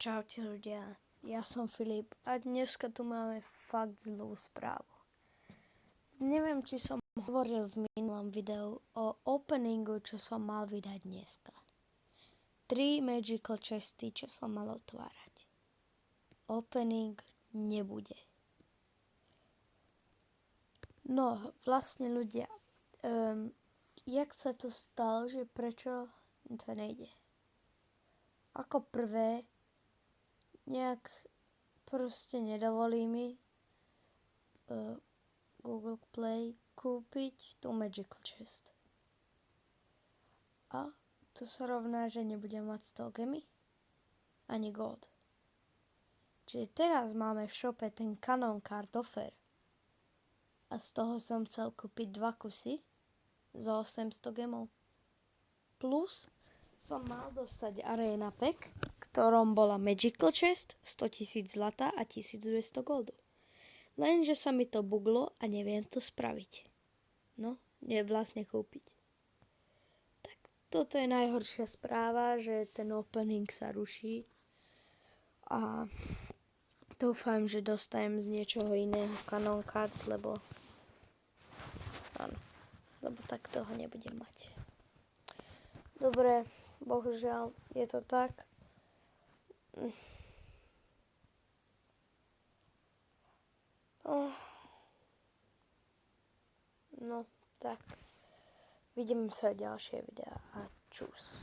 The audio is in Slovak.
Čaute ľudia, ja som Filip a dneska tu máme fakt zlú správu. Neviem, či som hovoril v minulom videu o openingu, čo som mal vydať dneska. 3 magical chesty, čo som mal otvárať. Opening nebude. No, vlastne ľudia, jak sa to stalo, že prečo to nejde? Ako prvé, nejak proste nedovolí mi Google Play kúpiť tú Magical Chest. A to sa rovná, že nebudem mať z toho gemy ani gold. Čiže teraz máme v shope ten Canon Card Offer a z toho som chcel kúpiť 2 kusy za 800 gemov. Plus som mal dostať Arena Pack, ktorom bola Magical Chest, 100 000 zlata a 1200 goldu. Lenže sa mi to buglo a neviem to spraviť. No, vlastne kúpiť. Tak toto je najhoršia správa, že ten opening sa ruší. A dúfam, že dostajem z niečoho iného Canon Card, lebo tak toho nebudem mať. Dobre, bohužiaľ je to tak. No, tak. Vidíme sa v ďalšie videá a čus.